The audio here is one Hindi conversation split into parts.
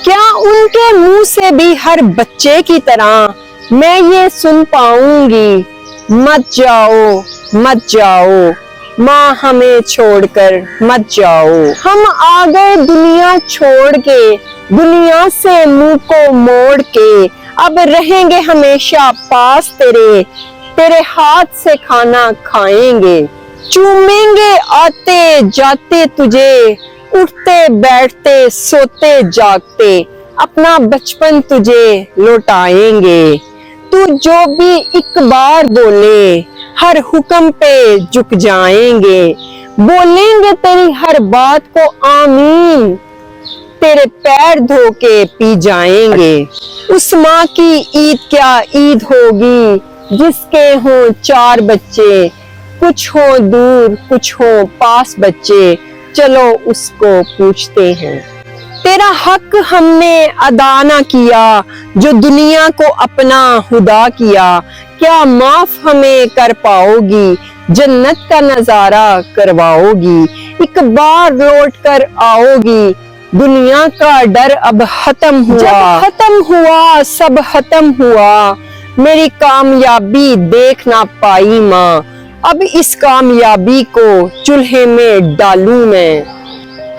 क्या उनके मुंह से भी हर बच्चे की तरह मैं ये सुन पाऊंगी, मत जाओ मत जाओ माँ हमें छोड़कर मत जाओ। हम आ गए दुनिया छोड़ के, दुनिया से मुंह को मोड़ के, अब रहेंगे हमेशा पास तेरे, तेरे हाथ से खाना खाएंगे, चूमेंगे आते जाते तुझे, उठते बैठते सोते जागते, अपना बचपन तुझे लौटाएंगे। तू जो भी एक बार बोले, हर हुक्म पे झुक जाएंगे, बोलेंगे तेरी हर बात को आमीन, तेरे पैर धो के पी जाएंगे। उस माँ की ईद क्या ईद होगी जिसके हों 4 बच्चे, कुछ हो दूर कुछ हो पास बच्चे, चलो उसको पूछते हैं। तेरा हक हमने अदा ना किया, जो दुनिया को अपना हुदा किया, क्या माफ हमें कर पाओगी, जन्नत का नजारा करवाओगी, एक बार लौट कर आओगी, दुनिया का डर अब खत्म हुआ, जब खत्म हुआ सब खत्म हुआ, मेरी कामयाबी देख ना पाई माँ, अब इस कामयाबी को चूल्हे में डालूं मैं।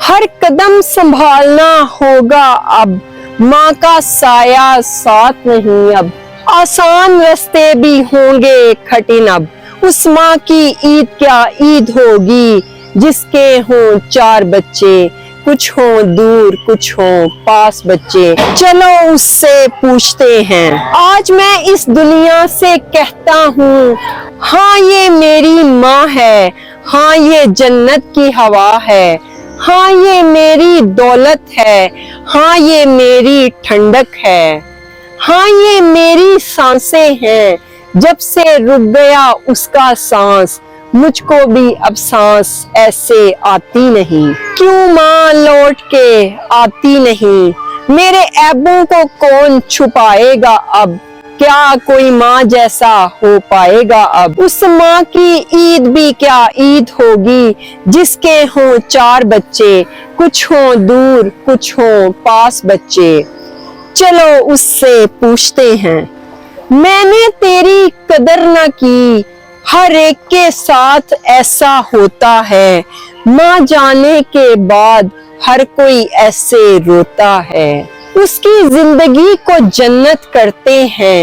हर कदम संभालना होगा अब, माँ का साया साथ नहीं अब, आसान रास्ते भी होंगे कठिन अब, उस माँ की ईद क्या ईद होगी जिसके हों 4 बच्चे, कुछ हो दूर कुछ हो पास बच्चे, चलो उससे पूछते हैं। आज मैं इस दुनिया से कहता हूँ, हाँ ये मेरी माँ है, हाँ ये जन्नत की हवा है, हाँ ये मेरी दौलत है, हाँ ये मेरी ठंडक है, हाँ ये मेरी सांसें हैं, जब से रुक गया उसका सांस, मुझको भी अब सांस ऐसे आती नहीं। क्यों माँ लौट के आती नहीं, मेरे ऐबों को कौन छुपाएगा अब, क्या कोई माँ जैसा हो पाएगा अब। उस माँ की ईद भी क्या ईद होगी जिसके हों 4 बच्चे, कुछ हों दूर कुछ हों पास बच्चे, चलो उससे पूछते हैं। मैंने तेरी कदर न की, हर एक के साथ ऐसा होता है, माँ जाने के बाद हर कोई ऐसे रोता है, उसकी जिंदगी को जन्नत करते हैं।